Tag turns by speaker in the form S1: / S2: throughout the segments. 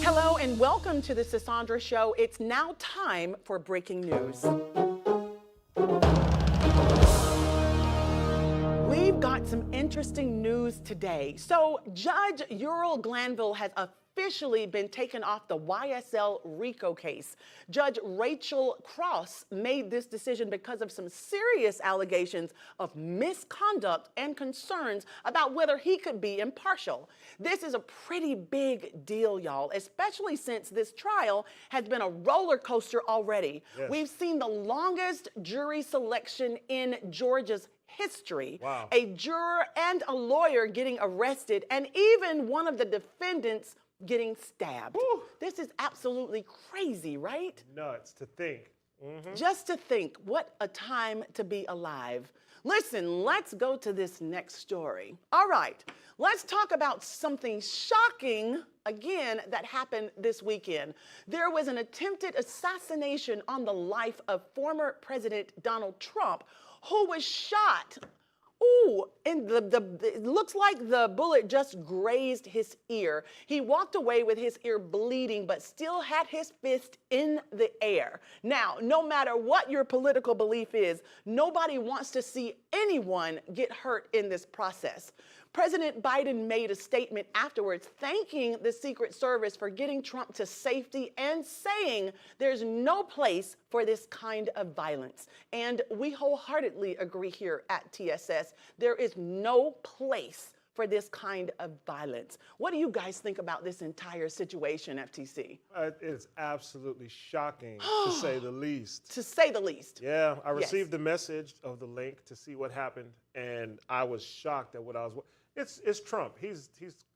S1: Hello and welcome to the Sisaundra Show. It's now time for breaking news. We've got some interesting news today. So Judge Ural Glanville has officially been taken off the YSL RICO case. Judge Rachel Cross made this decision because of some serious allegations of misconduct and concerns about whether he could be impartial. This is a pretty big deal, y'all, especially since this trial has been a roller coaster already. Yes. We've seen the longest jury selection in Georgia's history. Wow. A juror and a lawyer getting arrested, and even one of the defendants getting stabbed. Woo. This is absolutely crazy, right?
S2: Nuts to think. Mm-hmm.
S1: Just to think, what a time to be alive. Listen, let's go to this next story. All right, let's talk about something shocking, again, that happened this weekend. There was an attempted assassination on the life of former President Donald Trump, who was shot. Ooh, and it looks like the bullet just grazed his ear. He walked away with his ear bleeding, but still had his fist in the air. Now, no matter what your political belief is, nobody wants to see anyone get hurt in this process. President Biden made a statement afterwards thanking the Secret Service for getting Trump to safety and saying there's no place for this kind of violence. And we wholeheartedly agree here at TSS. There is no place for this kind of violence. What do you guys think about this entire situation, FTC?
S2: It's absolutely shocking, to say the least.
S1: To say the least.
S2: Yeah, I received the message of the link to see what happened, and I was shocked at what I was. It's Trump. He's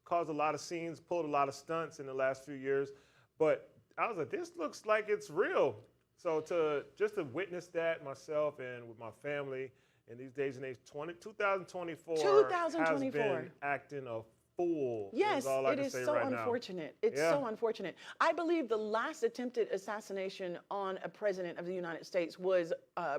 S2: caused a lot of scenes, pulled a lot of stunts in the last few years, but I was like, this looks like it's real. So to witness that myself and with my family in these days and age, 2024 has been acting a fool.
S1: Yes, it is so unfortunate. It's so unfortunate. I believe the last attempted assassination on a president of the United States was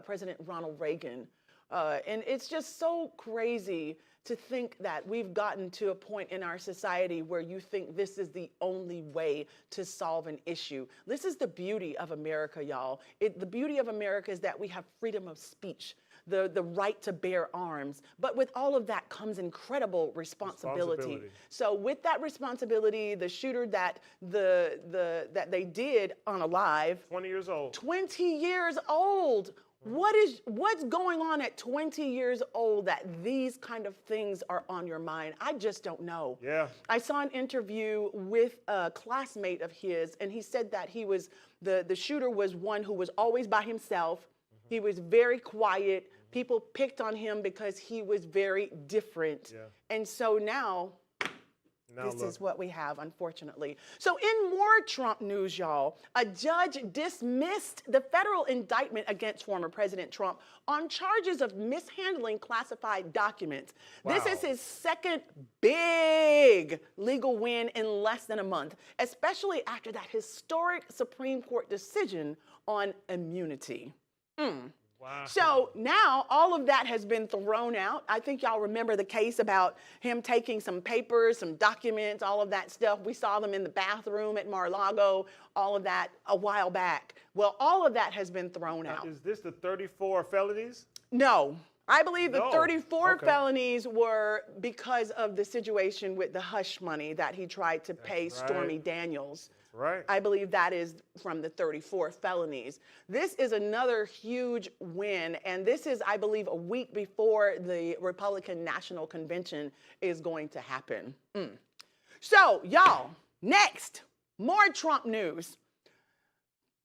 S1: President Ronald Reagan. And it's just so crazy to think that we've gotten to a point in our society where you think this is the only way to solve an issue. This is the beauty of America, y'all. The beauty of America is that we have freedom of speech, the right to bear arms. But with all of that comes incredible responsibility. So with that responsibility, the shooter that that they did unalive.
S2: 20 years old.
S1: 20 years old. What's going on at 20 years old that these kind of things are on your mind? I just don't know.
S2: Yeah.
S1: I saw an interview with a classmate of his, and he said that he was the shooter was one who was always by himself. Mm-hmm. He was very quiet. Mm-hmm. People picked on him because he was very different. Yeah. And so now this is what we have, unfortunately. So in more Trump news, y'all, a judge dismissed the federal indictment against former President Trump on charges of mishandling classified documents. Wow. This is his second big legal win in less than a month, especially after that historic Supreme Court decision on immunity. Wow. So now all of that has been thrown out. I think y'all remember the case about him taking some papers, some documents, all of that stuff. We saw them in the bathroom at Mar-a-Lago, all of that a while back. Well, all of that has been thrown out.
S2: Is this the 34 felonies?
S1: No. I believe the 34 felonies were because of the situation with the hush money that he tried to pay Stormy Daniels.
S2: Right.
S1: I believe that is from the 34 felonies. This is another huge win, and this is, I believe, a week before the Republican National Convention is going to happen. So, y'all, next, more Trump news.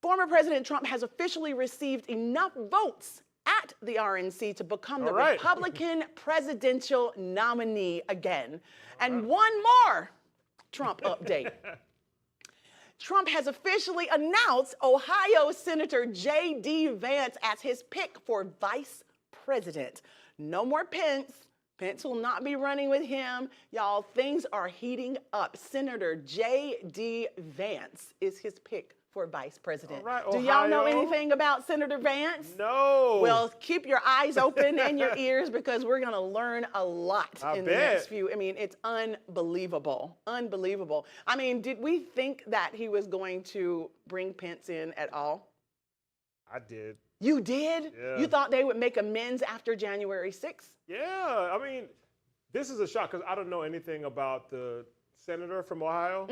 S1: Former President Trump has officially received enough votes at the RNC to become the Republican presidential nominee again. And one more Trump update. Trump has officially announced Ohio Senator J.D. Vance as his pick for vice president. No more Pence. Pence will not be running with him. Y'all, things are heating up. Senator J.D. Vance is his pick for vice president.
S2: Right,
S1: do y'all know anything about Senator Vance?
S2: No.
S1: Well, keep your eyes open and your ears because we're going to learn a lot in the next few. I mean, it's unbelievable. Unbelievable. I mean, did we think that he was going to bring Pence in at all?
S2: I did.
S1: You did?
S2: Yeah.
S1: You thought they would make amends after January 6th?
S2: Yeah. I mean, this is a shock because I don't know anything about the senator from Ohio.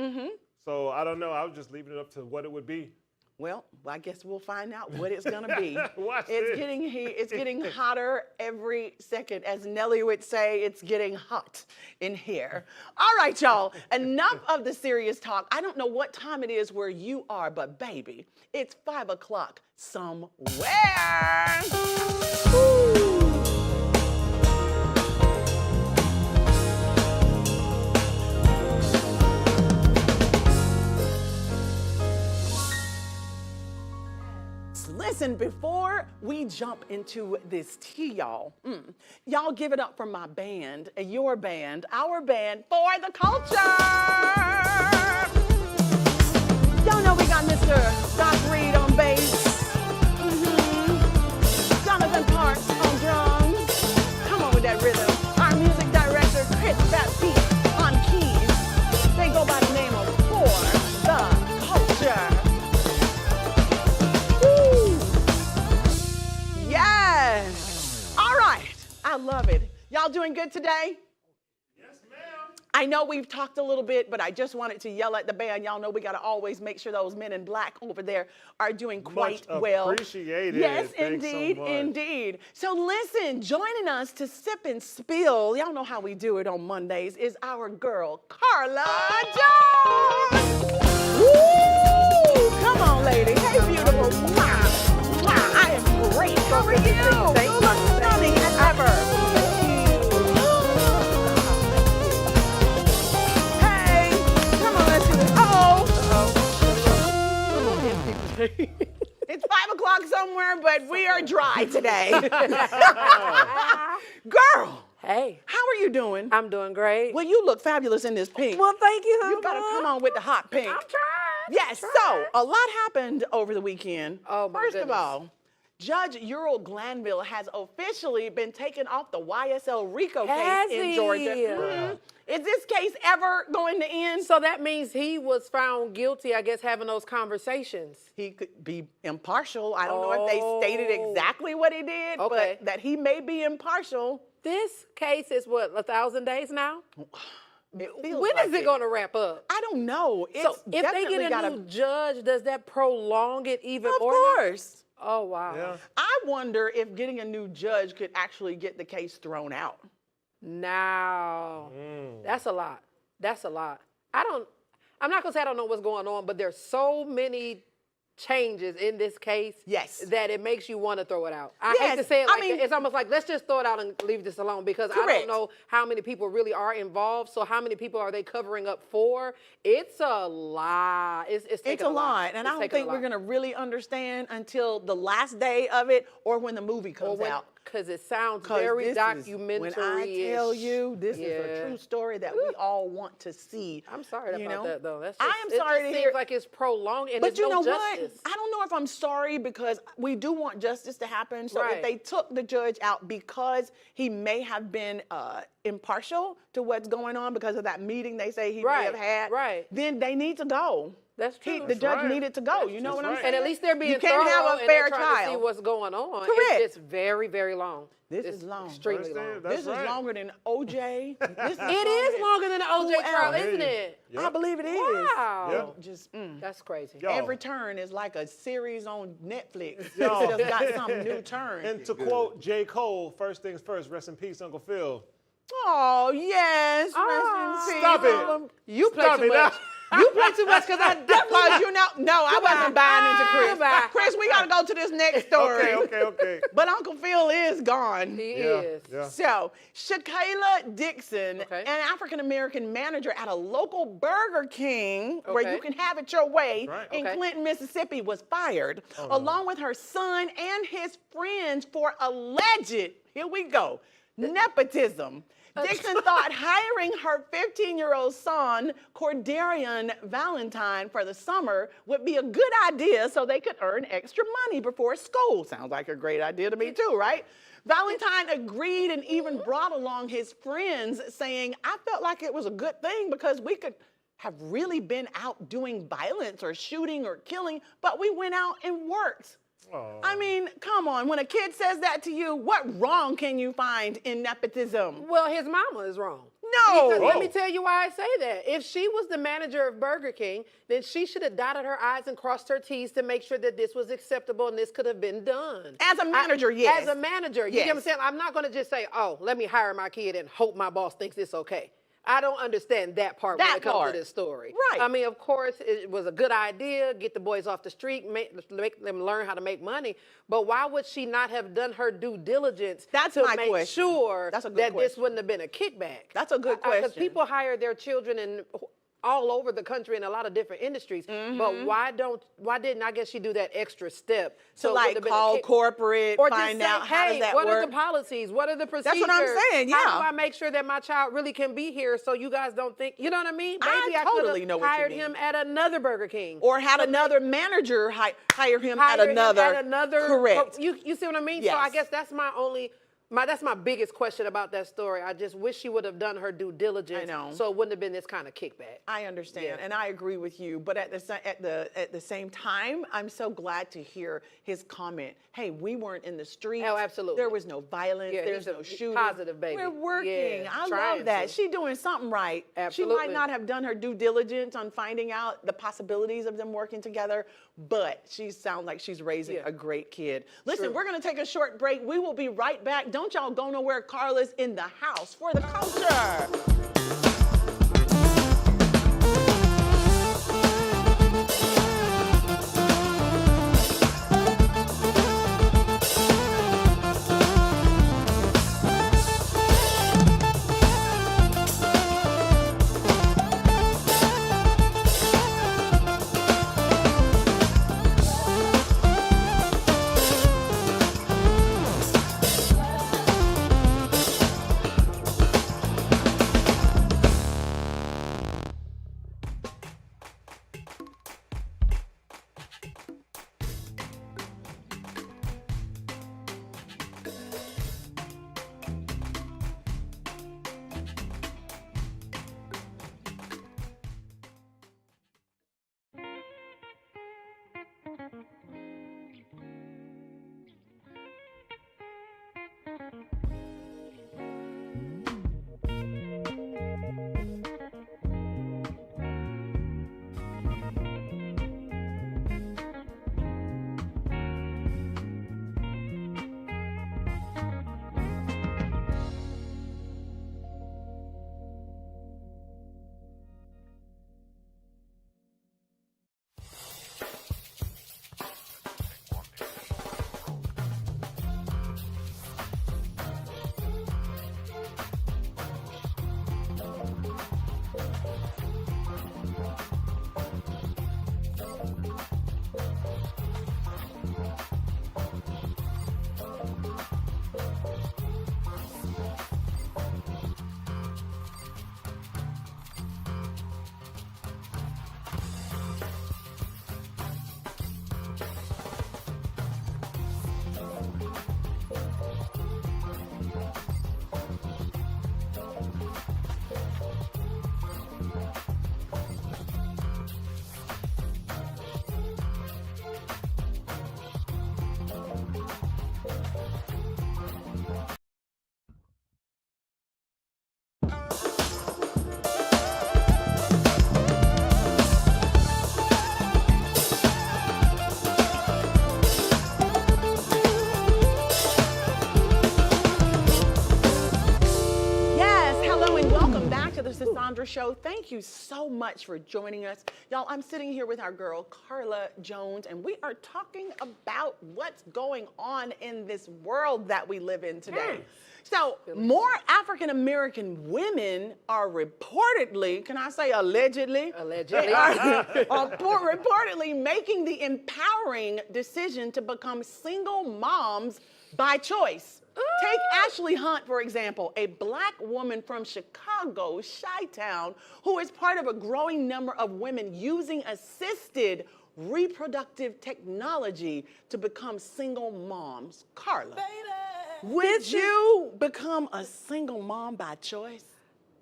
S2: So I don't know. I was just leaving it up to what it would be.
S1: Well, I guess we'll find out what it's going to be.
S2: Watch
S1: It's getting hotter every second. As Nelly would say, it's getting hot in here. All right, y'all. Enough of the serious talk. I don't know what time it is where you are, but baby, it's 5 o'clock somewhere. Woo. Listen, before we jump into this tea, y'all, y'all give it up for my band, your band, our band, For the Culture. Y'all know we got Mr. Doc Reed on bass, Jonathan Parks on drums. Come on with that rhythm. Our music director, Chris Baptiste, on keys. They go by the name of For the Culture. Yes. All right. I love it. Y'all doing good today?
S2: Yes, ma'am.
S1: I know we've talked a little bit, but I just wanted to yell at the band. Y'all know we got to always make sure those men in black over there are doing quite well.
S2: Appreciated.
S1: Yes,
S2: Thanks
S1: indeed,
S2: so much.
S1: indeed. So listen, joining us to sip and spill, y'all know how we do it on Mondays, is our girl, Carla Jones. Woo! Come on, lady. Hey, beautiful. I am great. How are you? You look stunning as ever. Hey, come on, let's do this. It's 5 o'clock somewhere, but we are dry today. Girl.
S3: Hey.
S1: How are you doing?
S3: I'm doing great.
S1: Well, you look fabulous in this pink.
S3: Well, thank you, honey.
S1: You gotta come on with the hot pink.
S3: I'm trying.
S1: Yes, so a lot happened over the weekend.
S3: Oh, my
S1: First of
S3: goodness.
S1: all, Judge Ural Glanville has officially been taken off the YSL RICO case in Georgia.
S3: Wow.
S1: Is this case ever going to end?
S3: So that means he was found guilty, I guess, having those conversations.
S1: He could be impartial. I don't know if they stated exactly what he did,
S3: Okay.
S1: but that he may be impartial.
S3: This case is what, 1,000 days now?
S1: It feels
S3: When
S1: like
S3: is it going to wrap up?
S1: I don't know. It's
S3: So if they
S1: definitely
S3: get a
S1: gotta,
S3: new judge, does that prolong it even
S1: of
S3: more? now?
S1: course.
S3: Oh, wow.
S2: Yeah.
S1: I wonder if getting a new judge could actually get the case thrown out.
S3: Now, that's a lot. That's a lot. I'm not going to say I don't know what's going on, but there's so many changes in this case
S1: Yes.
S3: that it makes you want to throw it out. I
S1: Yes,
S3: hate to say it
S1: I
S3: like
S1: mean-
S3: that. It's almost like, let's just throw it out and leave this alone because I
S1: Correct.
S3: don't know how many people really are involved. So how many people are they covering up for? It's a lot. It's
S1: It's
S3: taking
S1: a lot, and I
S3: It's
S1: don't
S3: taking
S1: think
S3: a
S1: we're
S3: lot.
S1: going to really understand until the last day of it or when the movie comes out.
S3: Because it sounds
S1: 'Cause
S3: very
S1: this is-
S3: documentary.
S1: When I tell you, this is a true story that we all want to see.
S3: I'm sorry
S1: you
S3: about
S1: know?
S3: that, though. That's
S1: I
S3: just,
S1: am
S3: it
S1: sorry
S3: just
S1: to
S3: seems
S1: hear.
S3: like it's prolonged and
S1: But
S3: there's
S1: you know
S3: no
S1: what?
S3: justice.
S1: I don't know if I'm sorry because we do want justice to happen. So if
S3: Right.
S1: they took the judge out because he may have been impartial to what's going on because of that meeting they say he may have had,
S3: Right.
S1: then they need to go.
S3: That's true.
S1: The judge
S2: right.
S1: needed to go. You know what I'm
S2: right.
S1: saying?
S3: And at least they're being
S1: you can't
S3: thorough
S1: have a
S3: and
S1: fair
S3: they're trying to see
S1: trial.
S3: what's going on.
S1: Correct.
S3: It's just very, very long.
S1: This
S3: It's
S1: is long.
S3: Extremely long.
S2: Understand? That's
S1: This is longer than OJ. This
S3: It is longer than the OJ trial,
S1: Whoever.
S3: isn't it?
S2: Yep.
S1: I believe it is.
S3: Wow.
S2: Yep.
S1: Just
S3: That's crazy.
S2: Yo.
S1: every turn is like a series on Netflix.
S2: Yo.
S1: It's just got some new turn.
S2: And to quote J. Cole, first things first, rest in peace, Uncle Phil.
S1: Oh yes,
S3: Ah.
S1: rest in peace.
S2: Stop it.
S3: You play
S2: Stop
S3: too
S2: it now.
S3: much. You play too much because I definitely.
S1: Because you know, no, I wasn't buying into Chris.
S3: Goodbye.
S1: Chris, we gotta go to this next story.
S2: Okay.
S1: But Uncle Phil is gone.
S3: He
S2: Yeah,
S3: is.
S2: yeah.
S1: So, Shakayla Dixon,
S3: Okay.
S1: an African-American manager at a local Burger King where
S3: Okay.
S1: you can have it your way
S2: Right.
S1: in
S3: Okay.
S1: Clinton, Mississippi, was fired,
S2: no.
S1: along with her son and his friends for alleged, here we go, nepotism. Dixon thought hiring her 15-year-old son, Cordarian Valentine, for the summer would be a good idea so they could earn extra money before school. Sounds like a great idea to me too, right? Valentine agreed and even brought along his friends, saying, I felt like it was a good thing because we could have really been out doing violence or shooting or killing, but we went out and worked.
S2: Oh.
S1: I mean, come on. When a kid says that to you, what wrong can you find in nepotism?
S3: Well, his mama is wrong.
S1: No.
S3: Because let me
S2: Whoa.
S3: tell you why I say that. If she was the manager of Burger King, then she should have dotted her I's and crossed her T's to make sure that this was acceptable and this could have been done.
S1: As a manager, yes.
S3: As a manager, you get what I'm
S1: Yes.
S3: saying? I'm not going to just say, oh, let me hire my kid and hope my boss thinks it's okay. I don't understand that part when
S1: That
S3: it comes
S1: part.
S3: to this story.
S1: Right.
S3: I mean, of course, it was a good idea, get the boys off the street, make them learn how to make money. But why would she not have done her due diligence
S1: That's
S3: to
S1: my
S3: make
S1: question.
S3: sure
S1: That's a good
S3: that this
S1: question.
S3: wouldn't have been a kickback?
S1: That's a good
S3: Because
S1: question.
S3: people hire their children in all over the country in a lot of different industries. But why didn't I guess she do that extra step?
S1: To
S3: it
S1: like
S3: wouldn't have been a
S1: call
S3: kick-
S1: corporate,
S3: or
S1: find
S3: just say,
S1: out how
S3: hey,
S1: does that
S3: what
S1: work.
S3: are the policies? What are the procedures?
S1: That's what I'm saying,
S3: How
S1: yeah.
S3: do I make sure that my child really can be here so you guys don't think, you know what I mean?
S1: I
S3: Maybe
S1: totally
S3: could've
S1: know what you
S3: hired
S1: mean.
S3: him at another Burger King.
S1: Or had another manager hire him
S3: Hire
S1: at
S3: him
S1: another.
S3: at another.
S1: Correct.
S3: You see what I mean? So I
S1: Yes.
S3: guess that's my only. That's my biggest question about that story. I just wish she would have done her due diligence.
S1: I know.
S3: So it wouldn't have been this kind of kickback.
S1: I understand,
S3: Yeah.
S1: and I agree with you. But at the same time, I'm so glad to hear his comment. Hey, we weren't in the streets.
S3: Oh, absolutely.
S1: There was no violence.
S3: Yeah,
S1: There's
S3: he's a
S1: no shooting.
S3: positive baby.
S1: We're working.
S3: Yeah,
S1: I
S3: trying
S1: love that.
S3: to.
S1: She doing something right. She
S3: Absolutely.
S1: might not have done her due diligence on finding out the possibilities of them working together, but she sounds like she's raising
S3: Yeah.
S1: a great kid. Listen,
S3: True.
S1: we're gonna take a short break. We will be right back. Don't y'all go nowhere. Carla's in the house for the culture. Sisaundra Show. Thank you so much for joining us. Y'all, I'm sitting here with our girl, Carla Jones, and we are talking about what's going on in this world that we live in today. So, more African-American women are reportedly, can I say allegedly?
S3: Allegedly.
S1: Reportedly making the empowering decision to become single moms by choice. Take Ashley Hunt, for example, a black woman from Chicago, Chi-Town, who is part of a growing number of women using assisted reproductive technology to become single moms. Carla, would you become a single mom by choice?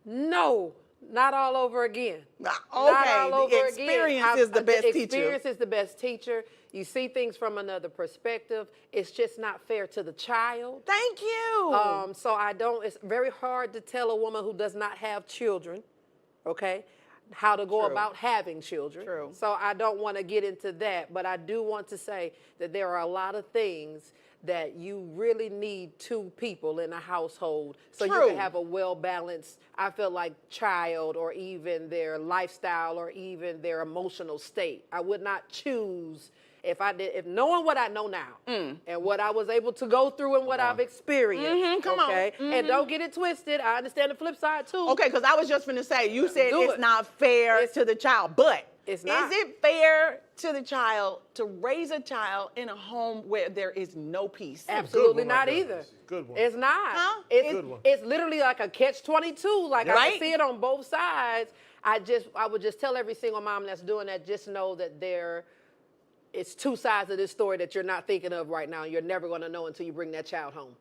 S3: No, not all over again.
S1: Okay,
S3: Not all over
S1: the experience is the best
S3: The
S1: teacher.
S3: experience is the best teacher. You see things from another perspective. It's just not fair to the child.
S1: Thank you.
S3: So it's very hard to tell a woman who does not have children, okay, how to go
S1: True.
S3: about having children.
S1: True.
S3: So I don't want to get into that, but I do want to say that there are a lot of things that you really need two people in a household so you
S1: True.
S3: can have a well-balanced, I feel like, child, or even their lifestyle, or even their emotional state. I would not choose, if knowing what I know now and what I was able to go through and what I've experienced.
S1: Come on.
S3: Okay? And don't get it twisted. I understand the flip side too.
S1: Okay, because I was just going to say, you said
S3: Do
S1: it's
S3: it.
S1: not fair to the child, but
S3: It's not.
S1: is it fair to the child to raise a child in a home where there is no peace?
S3: Absolutely
S2: one
S3: not
S2: right there.
S3: either.
S2: Good one.
S3: It's not.
S1: Huh?
S2: Good one.
S3: It's literally like a catch-22. Like I
S1: Right.
S3: can see it on both sides. I would just tell every single mom that's doing that, just know that it's two sides of this story that you're not thinking of right now. You're never going to know until you bring that child home.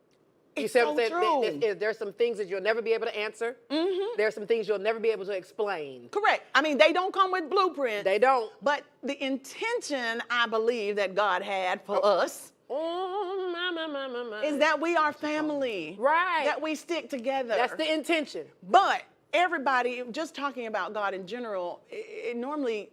S3: You
S1: It's
S3: see
S1: so
S3: what I'm saying?
S1: true.
S3: There's some things that you'll never be able to answer. There's some things you'll never be able to explain.
S1: Correct. I mean, they don't come with blueprints.
S3: They don't.
S1: But the intention, I believe, that God had for us
S3: Oh, my.
S1: is that we are family.
S3: Right.
S1: That we stick together.
S3: That's the intention.
S1: But everybody, just talking about God in general, it normally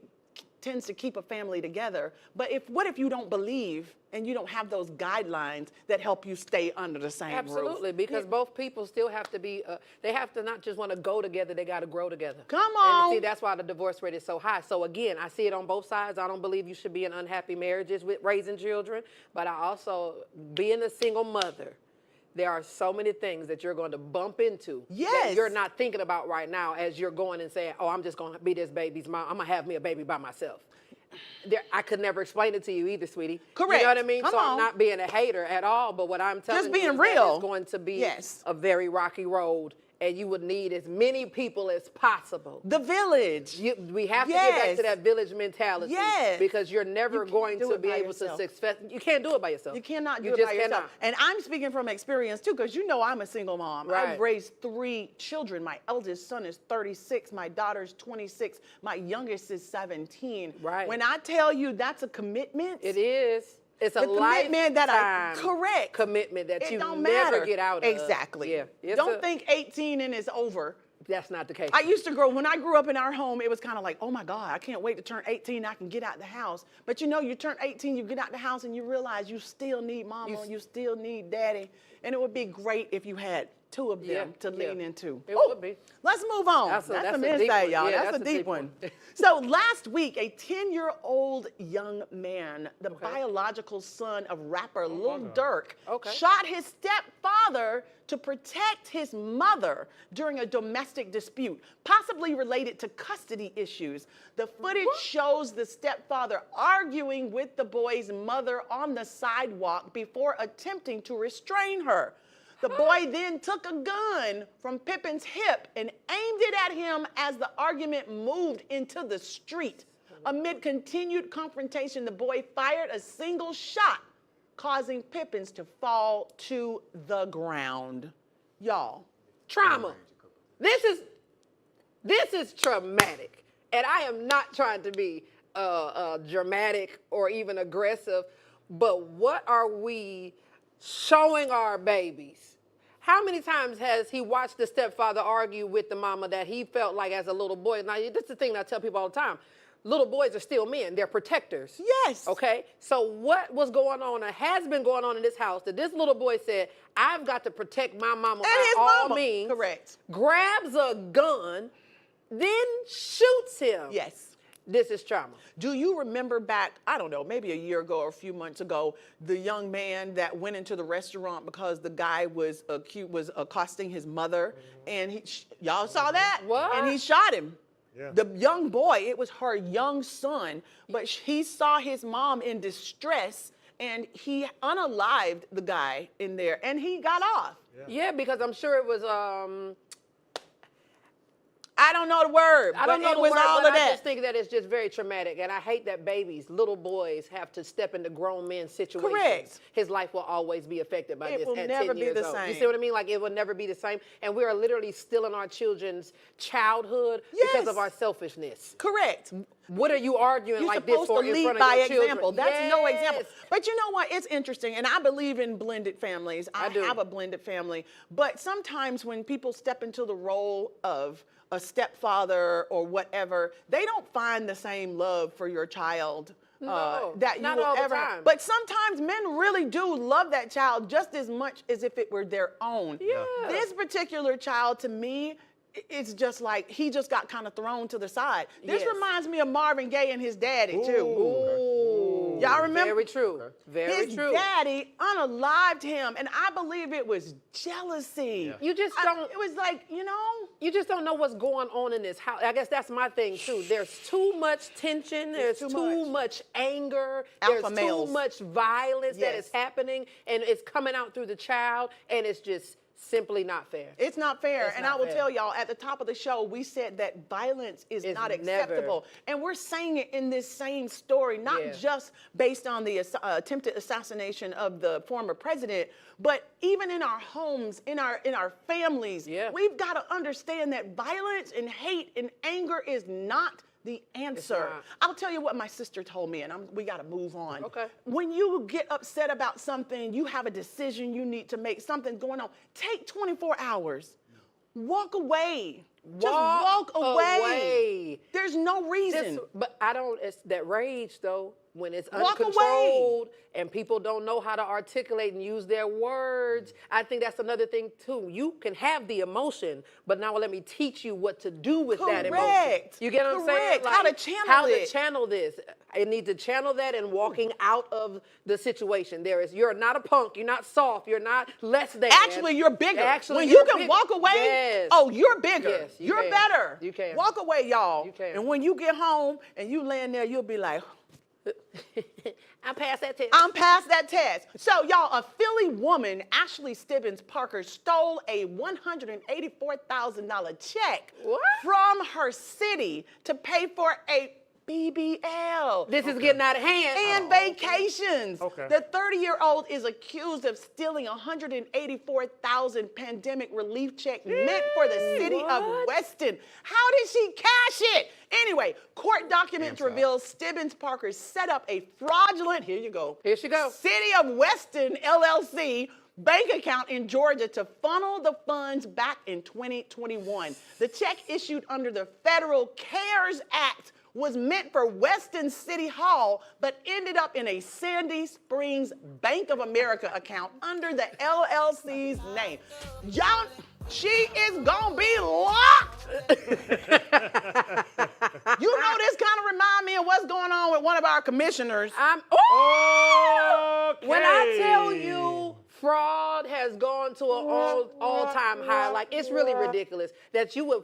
S1: tends to keep a family together. But what if you don't believe and you don't have those guidelines that help you stay under the same roof?
S3: Absolutely, because both people still have to be, they have to not just want to go together, they got to grow together.
S1: Come
S3: And
S1: on.
S3: see, that's why the divorce rate is so high. So again, I see it on both sides. I don't believe you should be in unhappy marriages with raising children, but I also, being a single mother, there are so many things that you're going to bump into
S1: Yes.
S3: that you're not thinking about right now as you're going and saying, oh, I'm just going to be this baby's mom. I'm going to have me a baby by myself. I could never explain it to you either, sweetie.
S1: Correct.
S3: You know what I mean?
S1: Come
S3: so
S1: on.
S3: I'm not being a hater at all, but what I'm telling
S1: Just
S3: you
S1: being
S3: is that
S1: real.
S3: it's going to be
S1: Yes.
S3: a very rocky road, and you would need as many people as possible.
S1: The village.
S3: We have to get back
S1: Yes.
S3: to that village mentality.
S1: Yes.
S3: Because you're never
S1: can't
S3: going
S1: do
S3: to
S1: it
S3: be
S1: by
S3: able
S1: yourself.
S3: to success. You can't do it by yourself.
S1: You cannot do
S3: You
S1: it
S3: just
S1: by yourself.
S3: cannot.
S1: And I'm speaking from experience too, because you know I'm a single mom.
S3: Right.
S1: I've raised 3 children. My eldest son is 36, my daughter's 26, my youngest is 17.
S3: Right.
S1: When I tell you that's a commitment,
S3: It is. It's a
S1: the commitment that
S3: lifetime
S1: correct
S3: commitment that
S1: it
S3: you
S1: don't
S3: never
S1: matter.
S3: get out of.
S1: Exactly.
S3: Yeah. It's
S1: Don't think 18 and it's over.
S3: That's not the case.
S1: When I grew up in our home, it was kind of like, oh my God, I can't wait to turn 18, I can get out the house. But you know, you turn 18, you get out the house and you realize you still need mama, you still need daddy. And it would be great if you had 2 of them to lean into.
S3: It
S1: Oh,
S3: would be.
S1: Let's move on.
S3: That's
S1: That's
S3: a
S1: some
S3: deep
S1: insight,
S3: one.
S1: y'all.
S3: Yeah,
S1: that's a deep one. So last week, a 10-year-old young man, the biological son of rapper Lil Durk, shot his stepfather to protect his mother during a domestic dispute, possibly related to custody issues. The footage shows the stepfather arguing with the boy's mother on the sidewalk before attempting to restrain her. The boy then took a gun from Pippin's hip and aimed it at him as the argument moved into the street. Amid continued confrontation, the boy fired a single shot, causing Pippins to fall to the ground. Y'all.
S3: Trauma. This is traumatic. And I am not trying to be dramatic or even aggressive, but what are we showing our babies? How many times has he watched the stepfather argue with the mama that he felt like as a little boy? Now, this is the thing that I tell people all the time. Little boys are still men. They're protectors.
S1: Yes.
S3: Okay? So what was going on or has been going on in this house that this little boy said, I've got to protect my mama by
S1: his
S3: all
S1: mama.
S3: means.
S1: Correct.
S3: Grabs a gun then shoots him.
S1: Yes.
S3: This is trauma.
S1: Do you remember back, I don't know, maybe a year ago or a few months ago, the young man that went into the restaurant because the guy was accosting his mother, and y'all saw that?
S3: What?
S1: And he shot him.
S2: Yeah.
S1: The young boy, it was her young son, but he saw his mom in distress, and he unalived the guy in there, and he got off.
S3: Yeah, because I'm sure it was
S1: I don't know the word,
S3: I don't know
S1: it
S3: the
S1: was
S3: word,
S1: all
S3: but
S1: of
S3: I
S1: that.
S3: just think that it's just very traumatic, and I hate that babies, little boys, have to step into grown men's situations.
S1: Correct.
S3: His life will always be affected by
S1: It
S3: this
S1: will
S3: at
S1: never
S3: 10
S1: be
S3: years
S1: the
S3: old. You
S1: same.
S3: see what I mean? Like, it will never be the same, and we are literally stealing our children's childhood because
S1: Yes.
S3: of our selfishness.
S1: Correct.
S3: What are you arguing
S1: You're
S3: like this
S1: supposed
S3: for
S1: to
S3: in
S1: lead
S3: front of
S1: by
S3: your children?
S1: example. That's no example.
S3: Yes.
S1: But you know what? It's interesting, and I believe in blended families. I
S3: do.
S1: have a blended family. But sometimes when people step into the role of a stepfather or whatever, they don't find the same love for your child.
S3: No,
S1: That you
S3: not
S1: will
S3: all the
S1: ever.
S3: time.
S1: But sometimes men really do love that child just as much as if it were their own.
S3: Yeah.
S1: This particular child, to me, it's just like he just got kind of thrown to the side. This
S3: Yes.
S1: reminds me of Marvin Gaye and his daddy too.
S3: Ooh,
S1: Y'all remember?
S3: Very true. Very
S1: His
S3: true.
S1: daddy unalived him, and I believe it was jealousy.
S3: You just don't.
S1: It was like,
S3: You just don't know what's going on in this house. I guess that's my thing too. There's too much tension. There's
S1: too
S3: too much anger. There's
S1: Alpha males.
S3: too much violence that
S1: Yes.
S3: is happening, and it's coming out through the child, and it's just simply not fair.
S1: It's not fair.
S3: It's
S1: And
S3: not
S1: I will
S3: fair.
S1: tell y'all, at the top of the show, we said that violence is
S3: It's
S1: not
S3: never-
S1: acceptable. And we're saying it in this same story, not
S3: Yeah.
S1: just based on the attempted assassination of the former president, but even in our homes, in our families.
S3: Yeah.
S1: We've got to understand that violence and hate and anger is not the answer.
S3: not.
S1: I'll tell you what my sister told me, and we got to move on.
S3: Okay.
S1: When you get upset about something, you have a decision you need to make, something's going on, take 24 hours. Walk away. Just walk away. There's no reason.
S3: But I don't. It's that rage though. When it's
S1: Walk away.
S3: uncontrolled and people don't know how to articulate and use their words, I think that's another thing too. You can have the emotion, but now let me teach you what to do with that emotion.
S1: Correct.
S3: You get what I'm saying?
S1: Correct. How to channel
S3: How
S1: it.
S3: to channel this. I need to channel that and walking out of the situation. You're not a punk. You're not soft. You're not less than.
S1: Actually, you're bigger.
S3: Actually,
S1: when
S3: you're
S1: you can
S3: big-
S1: walk away,
S3: Yes.
S1: oh, you're bigger.
S3: Yes, you
S1: you're
S3: can.
S1: better.
S3: You can.
S1: Walk away, y'all.
S3: You can.
S1: And when you get home and you laying there, you'll be like,
S3: I passed that test.
S1: I'm past that test. So, y'all, a Philly woman, Ashley Stibbins Parker, stole a $184,000 check
S3: What?
S1: from her city to pay for a BBL.
S3: This is getting out of hand.
S1: And vacations.
S2: Okay.
S1: The 30-year-old is accused of stealing a $184,000 pandemic relief check meant for the city of
S3: what?
S1: Weston. How did she cash it? Anyway, court documents reveal Stibbins Parker set up a fraudulent, here you go.
S3: Here she go.
S1: City of Weston LLC bank account in Georgia to funnel the funds back in 2021. The check issued under the Federal CARES Act was meant for Weston City Hall, but ended up in a Sandy Springs Bank of America account under the LLC's name. Y'all, she is gonna be locked. You know, this kind of remind me of what's going on with one of our commissioners.
S2: Okay.
S3: When I tell you fraud has gone to an all-time high, like it's really ridiculous that you would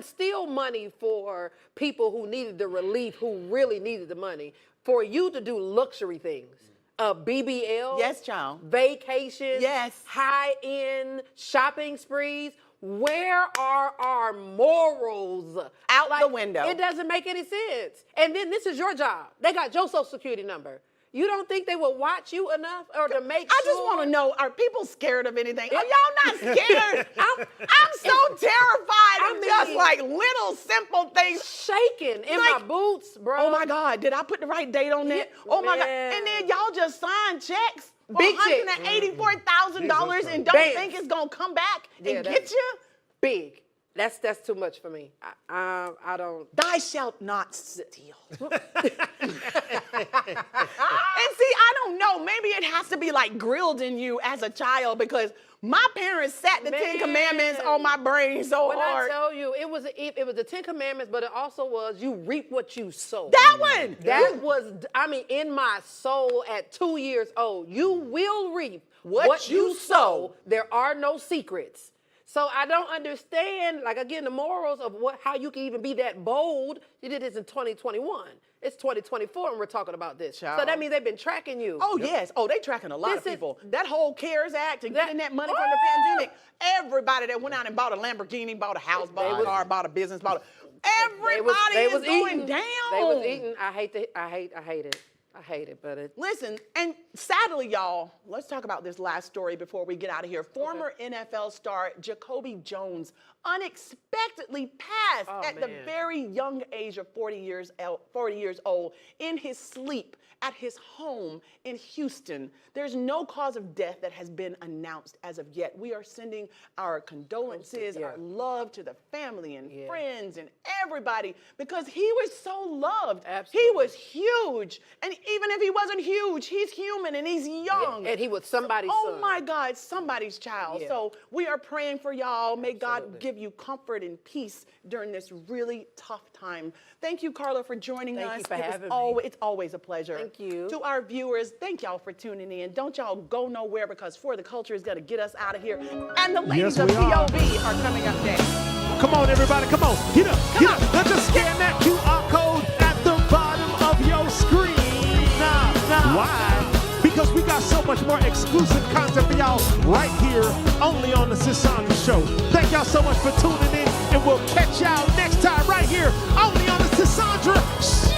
S3: steal money for people who needed the relief, who really needed the money, for you to do luxury things. BBL,
S1: Yes, child.
S3: vacations,
S1: Yes.
S3: high-end shopping sprees. Where are our morals?
S1: Out the window.
S3: It doesn't make any sense. And then this is your job. They got your social security number. You don't think they will watch you enough or to make
S1: I
S3: sure?
S1: just want to know, are people scared of anything? Are y'all not scared? I'm so terrified of just
S3: mean-
S1: like little simple things.
S3: shaking in
S1: Like,
S3: my boots, bro.
S1: Oh my God, did I put the right date on that?
S3: Yeah,
S1: Oh my God.
S3: man.
S1: And then y'all just sign checks for
S3: Big check.
S1: $184,000 and don't
S3: Vance.
S1: think it's going to come back
S3: Yeah,
S1: and
S3: that's-
S1: get you?
S3: Big. That's too much for me. I don't.
S1: Thou shalt not steal. And see, I don't know. Maybe it has to be like grilled in you as a child because my parents sat the Ten Commandments on my brain so
S3: When
S1: hard.
S3: I tell you, it was the Ten Commandments, but it also was you reap what you sow.
S1: That one.
S3: That was, I mean, in my soul at 2 years old. You will reap what you sow. There are no secrets. So I don't understand, like, again, the morals of how you can even be that bold. You did this in 2021. It's 2024 and we're talking about this.
S1: Child.
S3: So that means they've been tracking you.
S1: Oh, yes. Oh, they tracking a lot of
S3: This is-
S1: people. That whole CARES Act and getting that money from the pandemic. Everybody that went out and bought a Lamborghini, bought a house, bought a car, bought a business, everybody is going down.
S3: They was eating. I hate it. I hate it, but it.
S1: Listen, and sadly, y'all, let's talk about this last story before we get out of here. Former NFL star Jacoby Jones unexpectedly passed at the very young age of 40 years old in his sleep at his home in Houston. There's no cause of death that has been announced as of yet. We are sending our condolences, our love to the family and friends and everybody because he was so loved.
S3: Absolutely.
S1: He was huge. And even if he wasn't huge, he's human and he's young.
S3: Yeah, and he was somebody's
S1: Oh
S3: son.
S1: my God, somebody's child.
S3: Yeah.
S1: So we are praying for y'all. May God give you comfort and peace during this really tough time. Thank you, Carla, for joining us.
S3: Thank you for having
S1: me. It's always a pleasure.
S3: Thank you.
S1: To our viewers, thank y'all for tuning in. Don't y'all go nowhere because For the Culture is going to get us out of here. And the ladies of
S2: we are.
S1: POV are coming up next.
S2: Come on, everybody, come on. Get up, get up. Let's just scan that QR code at the bottom of your screen. Why? Because we got so much more exclusive content for y'all right here, only on the Sisaundra Show. Thank y'all so much for tuning in, and we'll catch y'all next time right here, only on the Sisaundra Show.